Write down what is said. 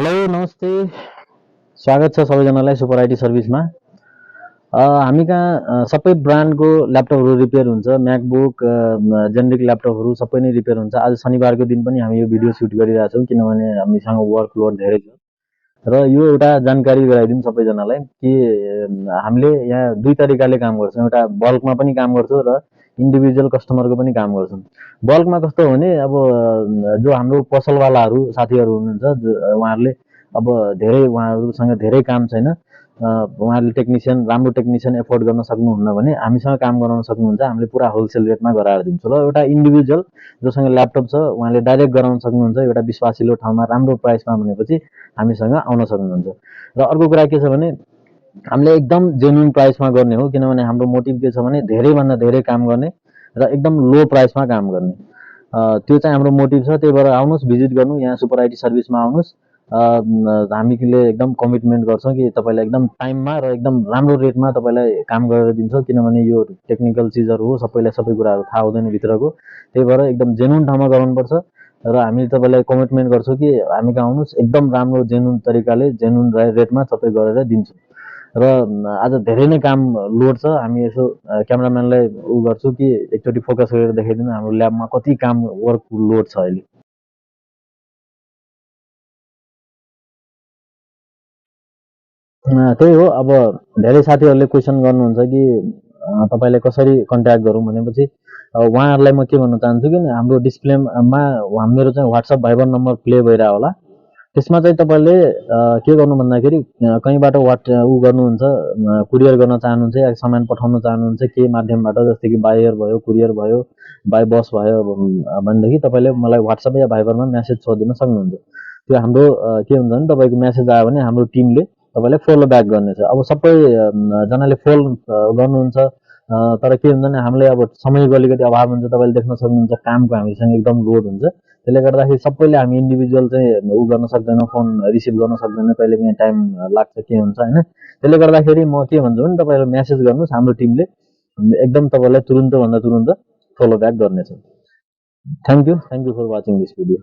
Hello नमस्ते स्वागत छ सबैजनालाई सुपर आइटी सर्भिसमा। हामी कहाँ सबै ब्रान्डको ल्यापटपहरू रिपेयर हुन्छ। म्याकबुक जेनेरिक ल्यापटपहरू सबै नै रिपेयर हुन्छ। आज शनिबारको दिन पनि हामी यो भिडियो सुट गरिरहेछौँ किनभने हामीसँग वर्कलोड धेरै छ र यो एउटा जानकारी गराइदिउँ सबैजनालाई कि हामीले यहाँ दुई तरिकाले काम गर्छौँ। एउटा बल्कमा पनि काम गर्छौँ र इन्डिभिजुअल कस्टमरको पनि काम गर्छौँ। बल्कमा कस्तो हो भने अब जो हाम्रो पसलवालाहरू साथीहरू हुनुहुन्छ उहाँहरूले अब उहाँहरूसँग धेरै काम छैन, उहाँहरूले राम्रो टेक्निसियन एफोर्ड गर्न सक्नुहुन्न भने हामीसँग काम गराउन सक्नुहुन्छ। हामीले पुरा होलसेल रेटमा गराएर दिन्छौँ। र एउटा इन्डिभिजुअल जोसँग ल्यापटप छ उहाँले डाइरेक्ट गराउन सक्नुहुन्छ एउटा विश्वासिलो ठाउँमा राम्रो प्राइसमा भनेपछि हामीसँग आउन सक्नुहुन्छ। र अर्को कुरा के छ भने हामीले एकदम जेन्युन प्राइसमा गर्ने हो किनभने हाम्रो मोटिभ के छ भने धेरैभन्दा धेरै काम गर्ने र एकदम लो प्राइसमा काम गर्ने, त्यो चाहिँ हाम्रो मोटिभ छ। त्यही भएर आउनुहोस्, भिजिट गर्नु, यहाँ सुपर आइटी सर्भिसमा आउनुहोस्। हामीले एकदम कमिटमेन्ट गर्छौँ कि तपाईँलाई एकदम टाइममा र एकदम राम्रो रेटमा तपाईँलाई काम गरेर दिन्छौँ किनभने यो टेक्निकल चिजहरू हो, सबैलाई सबै कुराहरू थाहा हुँदैन भित्रको। त्यही भएर एकदम जेन्युन ठाउँमा गराउनुपर्छ र हामीले तपाईँलाई कमिटमेन्ट गर्छौँ कि हामी कहाँ आउनुहोस्, एकदम राम्रो जेन्युन तरिकाले जेन्युन रेटमा सबै गरेर दिन्छौँ। र आज धेरै नै काम लोड छ। हामी यसो क्यामेराम्यानलाई गर्छु कि एकचोटि फोकस गरेर देखाइदिनु हाम्रो ल्याबमा कति काम वर्क लोड छ अहिले। त्यही हो। अब धेरै साथीहरूले क्वेसन गर्नुहुन्छ कि तपाईँलाई कसरी कन्ट्याक्ट गरौँ भनेपछि उहाँहरूलाई म के भन्न चाहन्छु कि हाम्रो डिस्प्लेमा मेरो चाहिँ वाट्सएप भाइबर नम्बर प्ले भइरहेको होला। त्यसमा चाहिँ तपाईँले के गर्नु भन्दाखेरि कहीँबाट गर्नुहुन्छ, कुरियर गर्न चाहनुहुन्छ या सामान पठाउन चाहनुहुन्छ के माध्यमबाट, जस्तै कि बाई एयर भयो, कुरियर भयो, बाई बस भयो भनेदेखि तपाईँले मलाई वाट्सएप या भाइबरमा मेसेज छोडिदिन सक्नुहुन्छ। त्यो हाम्रो के हुन्छ भने तपाईँको मेसेज आयो भने हाम्रो टिमले तपाईँलाई फलो ब्याक गर्नेछ। अब सबैजनाले फलो गर्नुहुन्छ तर के हुन्छ भने हामीले अब समयको अलिकति अभाव हुन्छ। तपाईँले देख्न सक्नुहुन्छ कामको हामीसँग एकदम लोड हुन्छ। त्यसले गर्दाखेरि सबैले हामी इन्डिभिजुअल चाहिँ गर्न सक्दैनौँ, फोन रिसिभ गर्न सक्दैनौँ, कहिले काहीँ टाइम लाग्छ के हुन्छ होइन। त्यसले गर्दाखेरि म के भन्छु भने तपाईँले मेसेज गर्नुहोस्, हाम्रो टिमले एकदम तपाईँलाई तुरुन्तभन्दा तुरुन्त फलो ब्याक गर्नेछ। Thank you for watching this video.